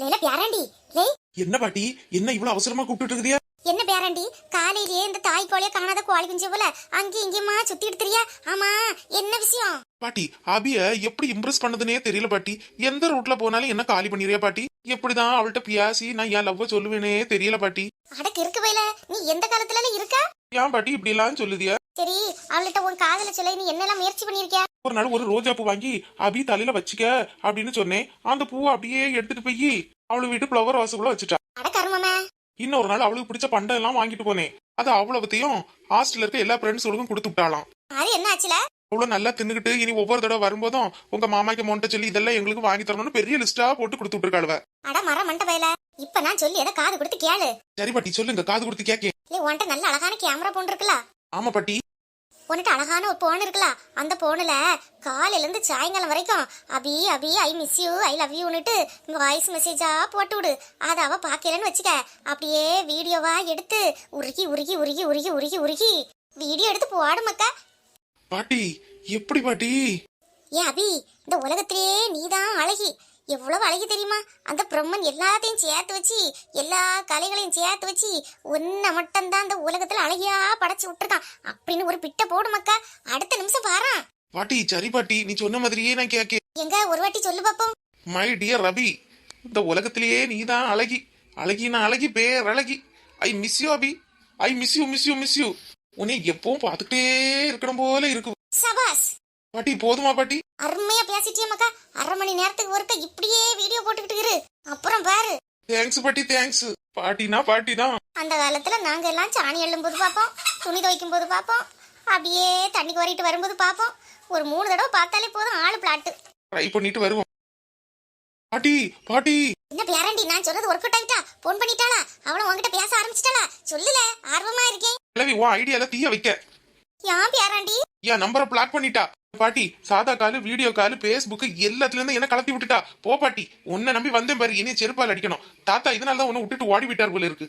லேல பேராண்டி லே. என்ன பாட்டி, என்ன இவ்வளவு அவசரமா கூப்பிட்டு இருக்கிறியா? என்ன பேராண்டி, காலையிலேயே இந்த தாய் கோழிய காணாத கோழி குஞ்சு போல அங்கே இங்கேயுமா சுத்திட்டு தெரியா? ஆமா, என்ன விஷயம்? பாட்டி, அபிய எப்படி இம்ப்ரெஸ் பண்ணதுன்னே தெரியல பாட்டி. எந்த ரூட்ல போனாலும் என்ன காலி பண்ணிரியா பாட்டி? எப்படிதான் அவள்கிட்ட பியாசி நான் என் லவ்வ சொல்லுவேனே தெரியல பாட்டி. அடக்கு இருக்கு பையில, நீ எந்த காலத்துல இருக்கா? ஏன் பாட்டி இப்படி எல்லாம் சொல்லுதியா? சரி, அவள்கிட்ட உன் காதல சொல்ல நீ என்னெல்லாம் முயற்சி பண்ணிருக்கியா? ஒரு நாள் ஒரு ரோஜா பூ வாங்கி அபி தலையில வச்சுக்க அப்படின்னு சொன்னேன். அந்த பூவை அப்படியே எடுத்துட்டு போய் அவளு வீட்டு ஃப்ளவர் வாசுக்குள்ள வச்சுட்டா. அட கருமமே. இன்னொரு நாள் அவளுக்கு பிடிச்ச பண்டம் எல்லாம் வாங்கிட்டு போனேன். அது அவ்வளவுத்தையும் ஹாஸ்டல்ல இருக்க எல்லா ஃப்ரெண்ட்ஸுகளுக்கும் கொடுத்து விட்டாளாம். அது என்ன ஆச்சுல? அவ்வளவு நல்லா தின்னுக்கிட்டு இனி ஒவ்வொரு தடவை வரும்போதும் உங்க மாமாக்கு மோன்ட்ட சொல்லி இதெல்லாம் எங்களுக்கு வாங்கி தரணும்னு பெரிய லிஸ்டா போட்டு கொடுத்து விட்டுருக்காளுவ. அட மர மண்ட பையில, இப்ப நான் சொல்லி எதை காது கொடுத்து கேளு. சரி பாட்டி, சொல்லுங்க, காது கொடுத்து கேக்கேன். இல்ல, உன்கிட்ட நல்ல அழகான கேமரா போன் இருக்குல்ல? ஆமா பாட்டி. உன்கிட்ட அழகான ஒரு போன் இருக்குல்ல? அந்த போன்ல காலையில இருந்து சாயங்காலம் வரைக்கும் Abhi Abhi I miss you I love யூன்னுட்டு வாய்ஸ் மெசேஜா போட்டு விடு. அதை அவ பாக்கலன்னு வச்சுக்க, அப்படியே வீடியோவா எடுத்து உருகி உருகி உருகி உருகி உருகி உருகி வீடியோ எடுத்து போடு மக்கா. பாட்டி, எப்படி பாட்டி? ஏ அபி, இந்த உலகத்திலேயே நீதான் அழகி. எவ்வளவு அழகி தெரியுமா? அந்த பிரம்மன் எல்லாத்தையும் சேர்த்து வச்சு, எல்லா கலைகளையும் சேர்த்து வச்சு ஒன்ன மட்டும்தான் அந்த உலகத்துல அழகியா படைச்சு விட்டுருக்கான் அப்படின்னு ஒரு பிட்ட போடு மக்கா. அடுத்த நிமிஷம் பாரு. பாட்டி, சரி பாட்டி, நீ சொன்ன மாதிரியே நான் கேக்கேன். எங்க ஒரு வாட்டி சொல்லு பாப்போம். மை டியர் ரவி, இந்த உலகத்திலேயே நீதான் அழகி. அழகினா அழகி, பேர் அழகி. I miss you Abhi, I miss you miss you miss you. உன்னை எப்பவும் பாத்துக்கிட்டே இருக்கணும் போல இருக்கு. சபாஸ் பாட்டி, போதுமா பாட்டி? அருமையா பேசிட்டியே மக்கா. 1/2 மணி நேரத்துக்கு ஒருக்க இப்படியே வீடியோ போட்டுக்கிட்டு இரு, அப்புறம் பாரு. தேங்க்ஸ் பாட்டி, தேங்க்ஸ். பாட்டினா பாட்டி தான். அந்த காலத்துல நாங்க எல்லாம் சாணி அள்ளும் போது பாப்போம், துணி துவைக்கும் போது பாப்போம், அப்படியே தண்ணி கோரிட்டு வரும்போது பாப்போம். ஒரு 3 தடவை பார்த்தாலே போதும் ஆளு பிளாட்டு. ட்ரை பண்ணிட்டு வருவோம். பாட்டி பாட்டி. என்ன பேரண்டி, நான் சொன்னது ஒர்க் அவுட் ஆயிட்டா? போன் பண்ணிட்டாளா? அவளும் உன்கிட்ட பேச ஆரம்பிச்சிட்டாளா? சொல்லுல, ஆர்வமா இருக்கேன். கிளவி, உன் ஐடியால தீய வைக்க. ஏன் பேரண்டி? என் நம்பரை பிளாக் பண்ணிட்டா பாட்டி. சாதா காலு, வீடியோ காலு, பேஸ்புக் எல்லாத்துல இருந்து என்ன கலத்தி விட்டுட்டா. போ பாட்டி, உன்னை நம்பி வந்தேன் பாரு. இனி செருப்பால் அடிக்கணும். தாத்தா இதனாலதான் உன்னை விட்டுட்டு ஓடி விட்டார் போல இருக்கு.